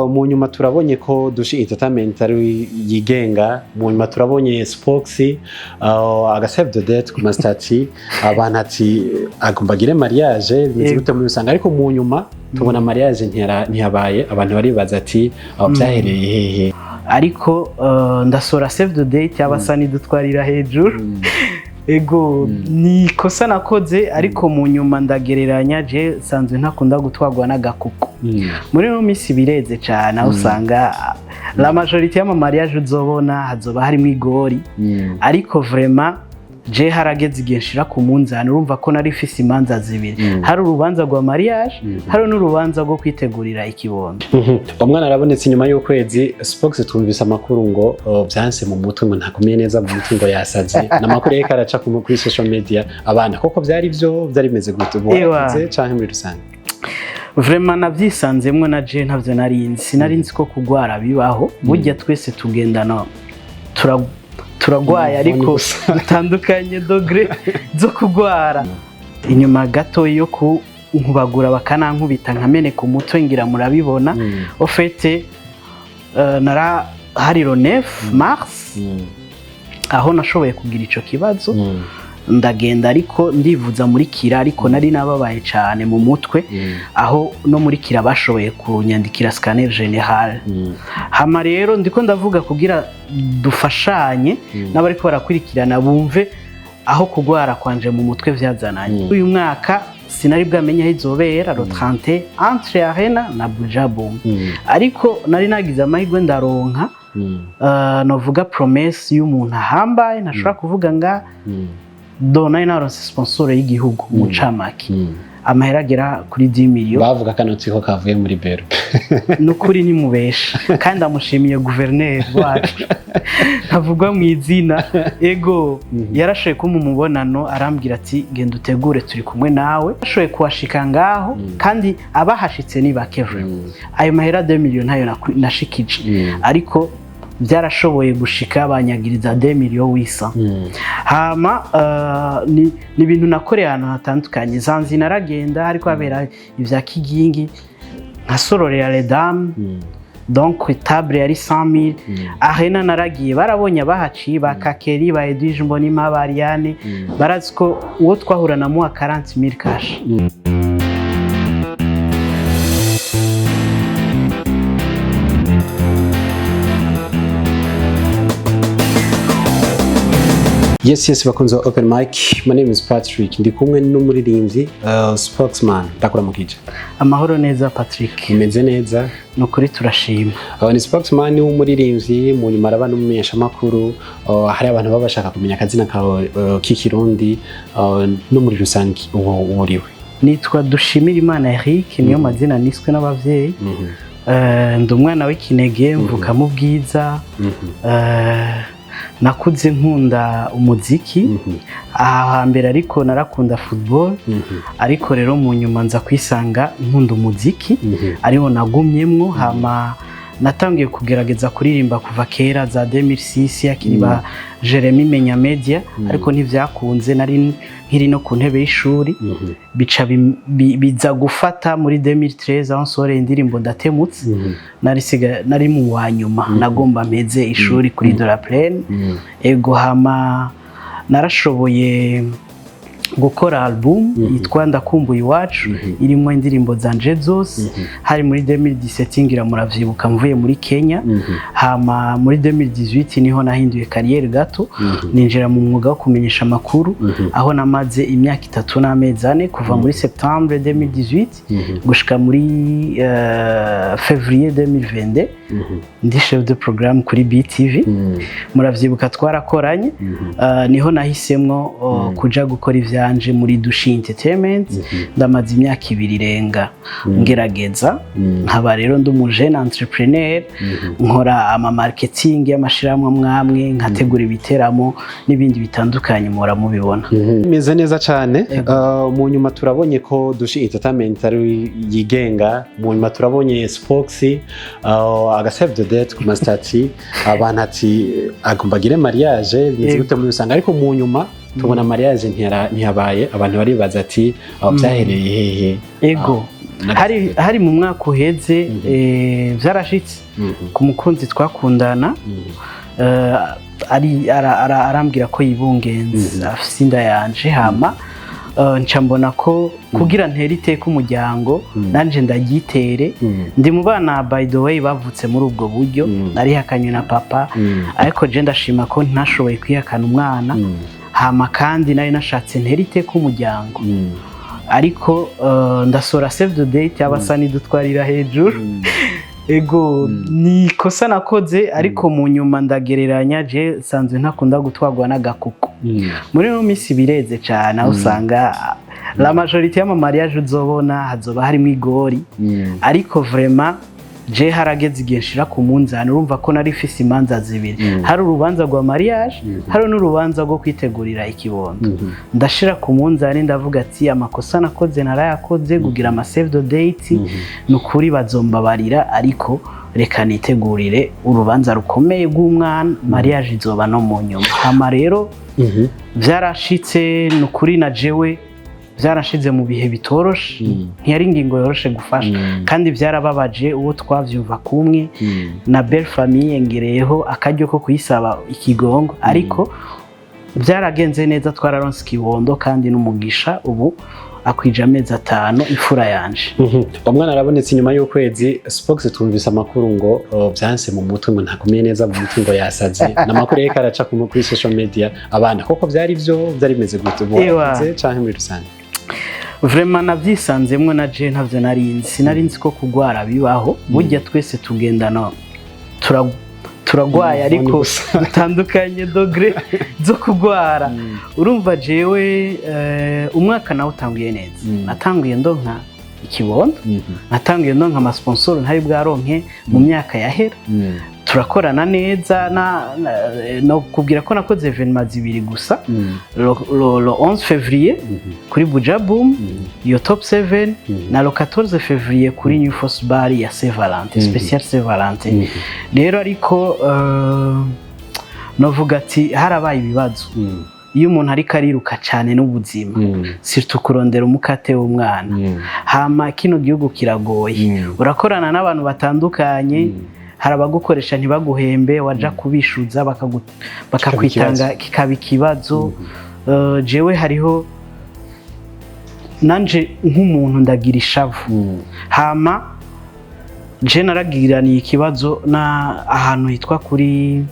mu nyuma turabonye ko Dushi Entertainment ari yigenga, mu nyuma turabonye Spox agasave the date ku mastati abantu ati agomba gire mariage bizi gute muri usanga, ariko mu nyuma tubona mariage ntiyabaye, abantu baribaza ati byahereye hehe, ariko ndasora save the date y'abasani dutwarira hejuru. Ego ni kosa nakoze, ariko mu nyuma ndagereranya je sanzwe ntakunda gutwagwa n'agakuko. Muri no misi bireze cyane aho usanga la majorité y'ama mariage uzobona hazoba harimo igori, ariko vraiment je harageze igihe nshira ku munzani urumva ko nari fisi imanza zibiri, hari urubanza rwa mariage, hari n'urubanza rwo kwitegurira ikibondo. Umwana arabonetse nyuma y'ukwezi. Spox twumvise amakuru ngo byanse mu mutwe ngo ntakomeye neza mu mutwe ngo yasaze, namakuru yeka araca kuri social media. Abana koko byari bimeze gute bwaze canke muri rusange? Vraiment navyisanzemwe na je ntavyo narinzi ko kugwara bibaho, burya twese tugendana turagwaye ariko dutandukanye dogre zo kugwara. Inyuma gato yo nkubagura bakanankubita nkameneka umutwe ngira murabibona. Au fait nara hari le 9 mars aho nashoboye kugira ico kibazo, ndagenda ariko ndivuza muri Kira, ariko nari nababaye cyane mu mutwe, aho no muri Kira bashoboye kunyandikira scanner general. Hama rero ndiko ndavuga kugira dufashanye n'abari ko barakurikirana bumve aho kugwara kwanje mu mutwe vyazananye. Uyu mwaka sinari bwamenye aho izobera le 30 entre Arena na Buja Boom, ariko nari nagize amahirwe ndaronka novuga promesse y'umuntu ahambaye ntashobora kuvuga nga dona inaronse sponsor y'igihugu mu camaki, amahera agera kuri 10 million. Bavuga kanotsi ko kavuye muri Bero. Nukuri ni mubesha kandi amushimiye gouverneur wacu ntavugwa mu izina. Ego yarashoye ko mu mubonano arambwira ati genda utegure turi kumwe nawe, ashoye kuwashika ngaho kandi abahashitse ni bakevre. Ayo mahera 2 million ntayo nashikije, ariko byarashoboye gushika banyagiriza 2 million wisa. Hama ni ibintu nakoreye ahantu hatandukanye. Zanzi naragenda ariko habera ivya Kigingi nkasororera les dames, donc table yari 100,000. Arena naragiye barabonye abahaciye bakakeri ba Edwige Mbonima Bariane, barazi ko uwo twahura na mu 40,000 cash. Yes, bakunze open mic. My name is Patrick. Ndi kumwe n'umuririmbyi Spokesman. Ndakuramukije. Amahoro neza Patrick. Umeze neza? Nukuri turashima. Ni Spokesman w'umuririmbyi, mu nyuma araba n'umumenyesha makuru. Hari abantu baba bashaka kumenya akazina kawe k'ikirundi no muri rusange uriwe. Nitwa Dushimirimana Eric, niyo mazina niswe n'abavyeyi. Ndi umwana w'ikinege, mvuka mu Bwiza. Nakuze nkunda umuziki ahambere, ariko narakunda football, ariko rero mu nyuma nza kwisanga nkunda umuziki, ariho nagumyemwo. Hama natangiye kugerageza kuririmba kuva kera za 2006 yakiri ba Jeremy Menya Media, ariko ntivyakunze, nari nkiri no ku ntebe y'ishuri. Bica biza gufata muri 2013 aho nsoreye indirimbo Ndatemutse. Nari mu wanyuma nagomba mpeze ishuri kuri de la Plaine. Ego hama narashoboye gukora album yitwa Ndakumbuye Iwacu, irimo indirimbo zanje zose. Hari muri 2017 ngira muravyibuka mvuye muri Kenya. Hama muri 2018 niho nahinduye carrière gato, ninjira mu mwuga wo kumenyesha amakuru, aho namaze imyaka 3 n'amezi 4 kuva muri Septembre 2018 gushika muri Février 2022. Ndi chef de programme kuri BTV. Muravyibuka twarakoranye. Niho nahisemwo kuja gukora ivyanje muri Dushi Entertainment. Ndamaze imyaka 2 irenga ngerageza, nkaba rero ndi umujene entrepreneur, nkora ama marketing y'amashiramwe mwamwe, nkategura ibiteramo n'ibindi bitandukanye mura mubibona. Meze neza cyane. Mu nyuma turabonye ko Dushi Entertainment ari yigenga, mu nyuma turabonye Spox agasave the date ku mastati, abantu ati agomba gire mariage bizi gute muri usanga, ariko mu nyuma tubona mariage ntiyabaye, abantu baribaza ati byahereye hehe. Ego hari mu mwaka uheze vyarashitse ku mukunzi twakundana arambwira ko yibungenze afise inda yanje hama nca mbona ko kugira ntere iteka umuryango nanje ndagitere ndi mu bana by the way bavutse muri ubwo buryo nari hakanywe na papa ariko je ndashima ko ntashoboye kwihakana umwana hama kandi nari nashatse ntere iteka umuryango ariko ndasora save the date y'abasani dutwarira hejuru ego ni kosa nakoze ariko mu nyuma ndagereranya je sanzwe ntakunda gutwagwa n'agakuku muri no misi bireze cyane aho usanga la majorité y'ama mariage uzobona hazoba harimo igori ariko vraiment je harageze igihe nshira ku munzani urumva ko nari fise imanza zibiri hari urubanza rwa mariage hari n'urubanza rwo kwitegurira ikibondo ndashira ku munzani ndavuga ati amakosa nakoze narayakoze kugira ama save the date nukuri bazombabarira ariko reka nitegurire urubanza rukomeye rw'umwana mariage izoba no mu nyuma hama rero vyarashitse nukuri na jewe byarashize mu bihe bitoroshe ntiyari ingingo yoroshe gufasha kandi byarababaje uwo twavyumva kumwe na belle famille ngereyeho akaryo ko kuyisaba ikigongo ariko byaragenze neza twararonse ikibondo kandi n'umugisha ubu akwije amezi 5 ifura yanje umwana arabonetse inyuma y'ukwezi Spox twumvise amakuru ngo byanse mu mutwe ngo ntakomeye neza mu mutwe ngo yasaze namakuru yeka araca kuri social media abana koko byari bimeze gute bwaze canke muri rusange vraiment navyisanzemwe na je ntavyo narinzi ko kugwara bibaho burya twese tugendana turagwaye ariko dutandukanye dogre zo kugwara urumva jewe umwaka nawe utanguye neza natanguye ndonka ikibondo natanguye ndonka ama sponsor ntari bwaronke mu myaka yahera turakorana neza no kubwira ko nakoze evenement zibiri gusa le 11 février kuri Buja Boom yo top 7 na le 14 février kuri New Force Bar ya Saint Valentin special Saint Valentin rero ariko novuga ati harabaye ibibazo iyo umuntu ari kariruka cyane n'ubuzima surtout kurondera umukate w'umwana hama kino gihugu kiragoye urakorana n'abantu batandukanye harabagukoresha ntibaguhembe waja kubishuza bakakwitanga kikaba ikibazo jewe hariho nanje nk'umuntu ndagira ishavu hama je naragiraniye ikibazo na ahantu hitwa kuri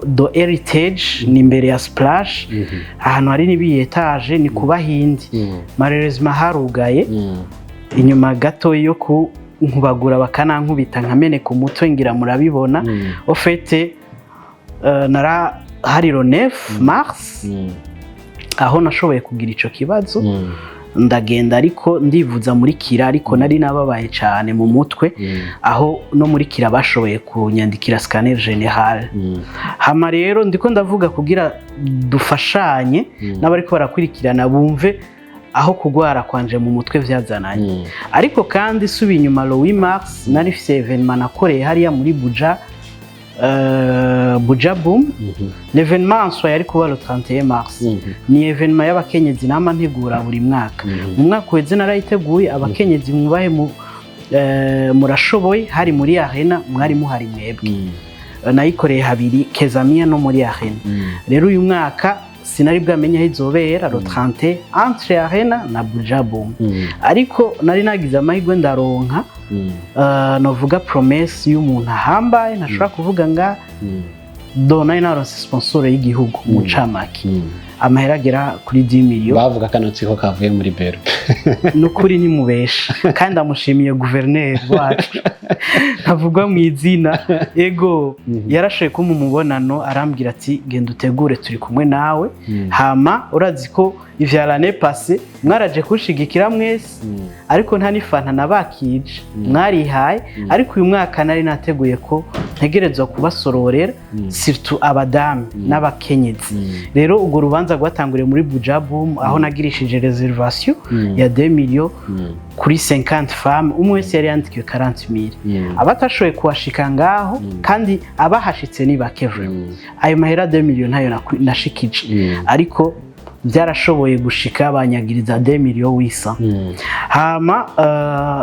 do heritage ni imbere ya splash ahantu hari nibi etage ni kubahindi malheureusement harugaye inyuma gato yo ku nkubagura bakanankubita nkamene ku mutwe ngira murabibona ofete nara hari le 9 mars aho nashoboye kugira ico kibazo ndagenda ariko ndivuza muri kira ariko nari nababaye cyane mu mutwe aho no muri kira bashoboye kunyandikira scanner general hama rero ndiko ndavuga kugira dufashanye n'abari ko barakurikirana bumve aho kugwara kwanje mu mutwe vyazananye ariko kandi subi inyuma le 8 mars nari fise evenement nakoreye hariya muri Buja Boom l'événement soit yari kuba le 31 mars ni evenement y'abakenyezi nama ntegura buri mwaka mu mwaka weze narayiteguye abakenyezi mubahe murashoboye hari muri arena mwari muhari mwebwe nayikoreye habiri Kezamia no muri arena rero uyu mwaka sinari bwamenye aho izobera le 30 entre arena na Buja Boom ariko nari nagize amahirwe ndaronka novuga promesse y'umuntu ahambaye ntashobora kuvuga nga dona inaronse sponsor y'igihugu mu camaki amahera agera kuri 10 million bavuga kanotsi ko kavuye muri Bero nukuri ni mubesha kandi amushimiye gouverneur wacu ntavugwa mu izina ego yarashoye ko mu mubonano arambwira ati genda utegure turi kumwe nawe hama urazi ko ivyarane passé mwaraje kushigikira mwese ariko nta nifanta nabakije mwarihaye ariko uyu mwaka nari nateguye ko ntegerezwa kubasororera surtout abadamu n'abakenyezi rero ugo rubanza rwatanguriye muri Buja Boom aho nagirishije reservation ya 2 millions kuri 50 femmes umwe wese yari yandikiwe 40,000 abatashoboye kuwashika ngaho kandi abahashitse ni bake vraiment ayo mahera 2 millions nayo nashikije ariko byarashoboye gushika banyagiriza 2 millions wisa hama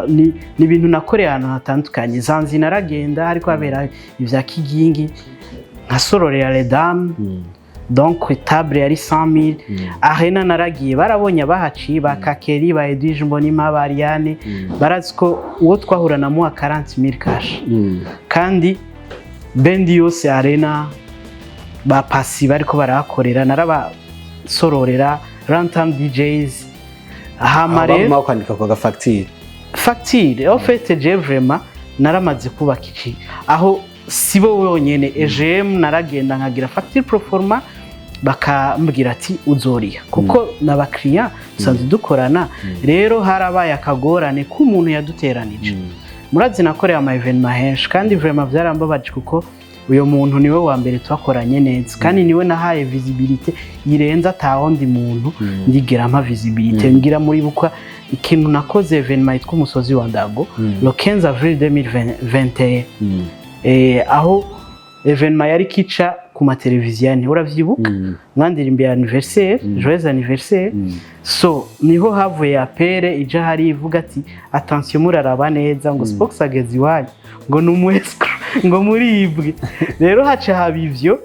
ni ibintu nakoreye ahantu hatandukanye Zanzi naragenda ariko habera ivya kigingi nka sororera les dames donc table yari 100 000 arena naragiye barabonye bahaciye bakakeri ba Edwige Mbonima Bariane baraziko uwo twahurana mu 40,000 cash kandi bendi yose arena ba pasi bariko barakorera naraba sororera Rantam DJs hamare ma kwandika kwa facture en fait je vraiment naramaze kubaka iki aho sibo wonyene EGM naragenda nkagira facture pro forma bakambwira ati uzoriha kuko n'abakiriya sanze dukorana rero harabaye akagorane ku muntu yaduteranije murazi nakoreye ama evenement henshi kandi vraiment byarambabaje kuko uyo muntu niwe wa mbere twakoranye neza kandi niwe nahaye visibilité irenza atahondi muntu ndigera ama visibilité ngira muri bukwa ikintu nakoze evenement yitwa umusozi wa Ndago le 15 avril 2021 aho evenement yari kica ku mateleviziyo uravyibuka mwandirimbe ya anniversaire joyeux anniversaire so niho havuye apere ija hari ivuga ati attention muraraba neza ngo Spox ageze iwanyu ngo numwescro ngo muribwe rero haca habivyo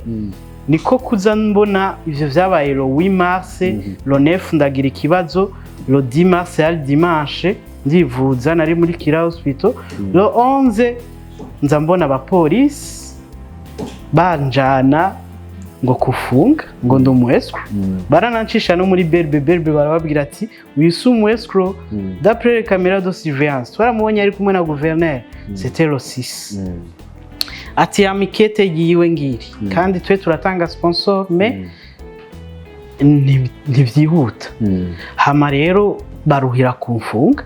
niko kuza mbona ivyo vyabaye le 8 mars le 9 ndagira ikibazo le 10 mars ari dimanche ndivuza nari muri Kira Hospital le 11 nza mbona abapolisi banjana ngo kufunga ngo ndumwescro baranancisha no muri berbe barababwira ati wisumwescro d'après les caméras de surveillance twaramubonye ari kumwe na gouverneur c'était le 6 ati amikete yiwe ngiri kandi twe turatanga sponsor mais ntivyihuta hama rero baruhira kumfunga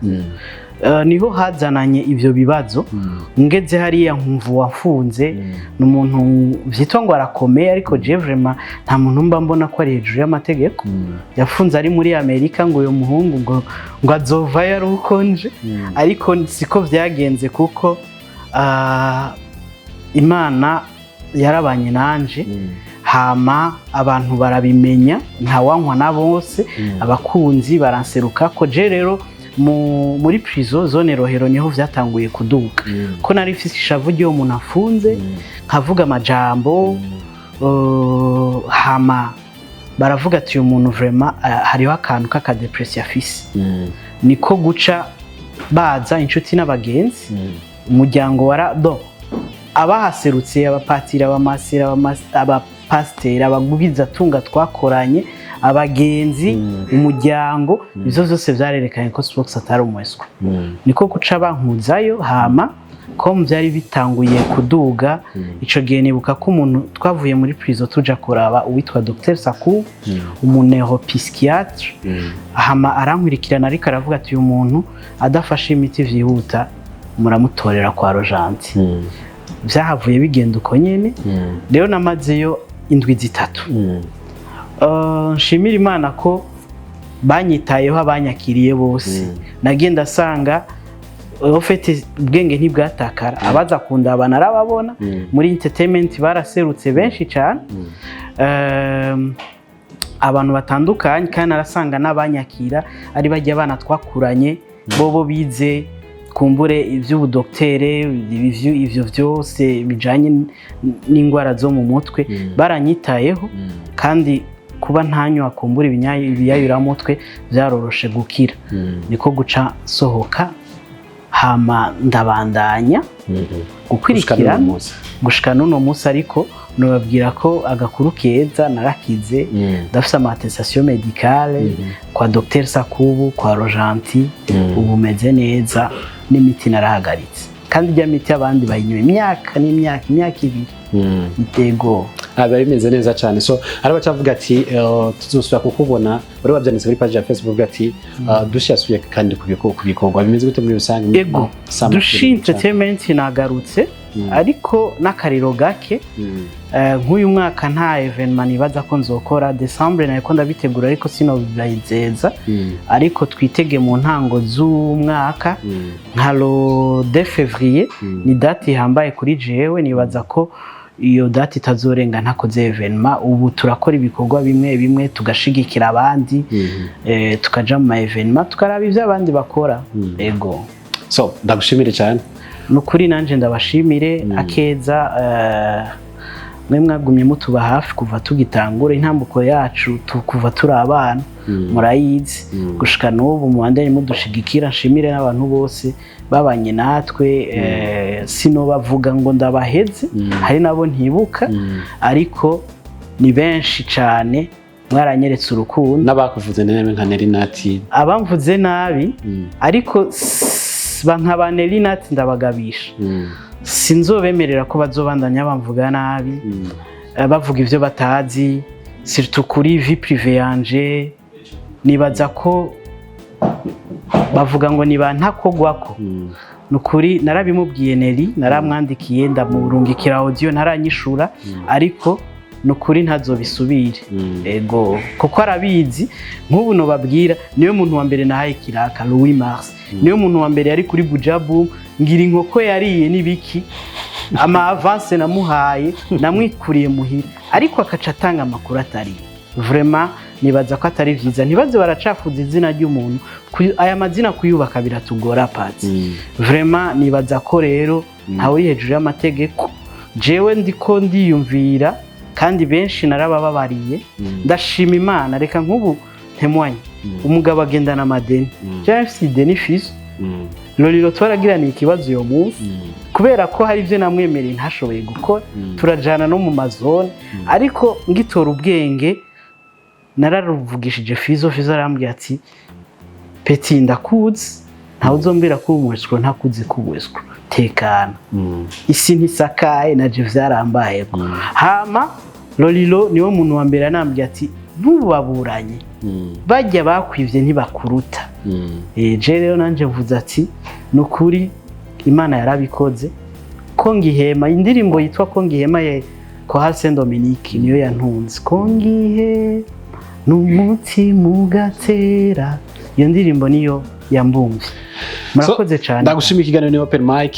niho hazananye ivyo bibazo ngeze hariya nkumvu wafunze n'umuntu vyitwa ngo arakomeye ariko je vraiment nta muntu mba mbona ko ari hejuru y'amategeko yafunze ari muri Amerika ngo uyo muhungu ngo azova yarukonje ariko siko vyagenze kuko Imana yarabanye nanje hama abantu barabimenya nta wankwa na bose abakunzi baranseruka ko je rero muri prison zone Rohero niho vyatanguye kuduka ko nari mfise ishavu ryo umuntu afunze nkavuga amajambo hama baravuga ati uyu muntu vraiment hariho akantu kaka depression afise niko guca baza inshuti n'abagenzi umuryango wara abahaserutse abapatira abamasira abapasteri abagubiza tunga twakoranye abagenzi umuryango izo zose vyarerekanye ko Spox atari umwescro niko guca bankuzayo hama ko byari bitanguye kuduga ico gihe nibuka ko umuntu twavuye muri prison tuja kuraba uwitwa Dr Saku umuneuropsychiatre hama arankwirikirana ariko aravuga ati uyu muntu adafashe imiti vyihuta muramutorera kwa Rojanti vyahavuye bigenda uko nyene rero namazeyo indwi zitatu nshimira Imana ko banyitayeho abanyakiriye bose nagenda sanga ofete ubwenge ntibwatakara abaza kundaba narababona muri entertainment baraserutse benshi cyane abantu batandukanye kandi arasanga n'abanyakira ari bajya abana twakuranye bobo bize kumbure ivy'ubudoktere ivyo vyose bijanye n'ingwara zo mu mutwe baranyitayeho kandi kuba ntanywa kumbura ibiyayura mutwe byaroroshe gukira niko guca sohoka hama ndabandanya gukurikirana gushika n'uno munsi ariko nobabwira ko agakuru keza narakize ndafise amattestation médicale kwa Dr Sakubu kwa Rojanti ubu meze neza n'imiti narahagaritse kandi rya miti abandi bayinywe imyaka ibiri itego bari bimeze neza cyane so araba cyavuga ati tuzosubira kukubona bari babyanditse kuri page ya Facebook ati dushasuye kandi kubikorwa bimeze gute muri rusange ego dushi entertainment nagarutse ariko nakariro gake nk'uyu mwaka nta evenement nibaza ko nzokora December nako ndabitegura ariko sino bizeza ariko twitege mu ntango z'umwaka nka lo de février ni date ihambaye kuri jewe nibaza ko iyo date itazorenga ntakoze evenement. Ubu turakora ibikorwa bimwe bimwe tugashigikira abandi tukaja mu ma evenement tukaraba ivyo abandi bakora. Ego so ndagushimire cyane nukuri nanje ndabashimire akeza mwe mwagumye mutuba hafi kuva tugitangura intambuko yacu kuva turi abana murayizi gushika n'ubu muwandanye mudushigikira. Nshimire n'abantu bose babanye natwe sino bavuga ngo ndabaheze hari nabo ntibuka ariko ni benshi cyane mwaranyeretse urukundo. N'abakuvuze nene nka Nerinati abamvuze nabi ariko bankaba Nerinati ndabagabisha sinzobemerera ko bazobandanya bamvuga nabi bavuga ivyo batazi surtout kuri vie privée yanje. Nibaza ko bavuga ngo niba ntakogwako nukuri narabimubwiye Neri naramwandikiye ndamurungikira audio ntaranyishura ariko nukuri ntazobisubire. Ego kuko arabizi nk'ubu no babwira niyo muntu wa mbere nahaye kiraka Louis Mars niyo muntu wa mbere yari kuri Bujabu ngira inkoko yariye nibiki ama avance namuhaye namwikuriye muhira ariko akaca atanga amakuru atari vraiment. Nibaza ko atari vyiza ntibaze baracafuza izina ry'umuntu aya mazina kuyubaka biratugora pati vraiment. Nibaza ko rero ntawe hejuru y'amategeko jewe ndiko ndiyumvira kandi benshi narabababariye ndashima Imana. Reka nk'ubu ntemwanye umugabo agendana amadeni jewe mfite ideni fiso Lolilo twaragiraniye ikibazo uyo munsi kubera ko hari ivyo namwemereye ntashoboye gukora turajana no mu mazone ariko ngitora ubwenge nararuvugishije Fizo arambwira ati Peti ndakuzi ntawe uzombera ko umwesco ntakuzi kubwesco tekana isi ntisakaye naje vyarambaye hama Lolilo niwo muntu wa mbere anambwira ati ntubaburanye bajya bakwivye ntibakuruta. Je rero nanje mvuze ati nukuri Imana yarabikoze ko ngihema indirimbo yitwa ko ngihema ye ko Saint Dominique niyo yantunze ko ngihe n'umuti mugatera iyo ndirimbo niyo yambumvye. Murakoze cyane ndagushimira ikiganiro ni Open Mic.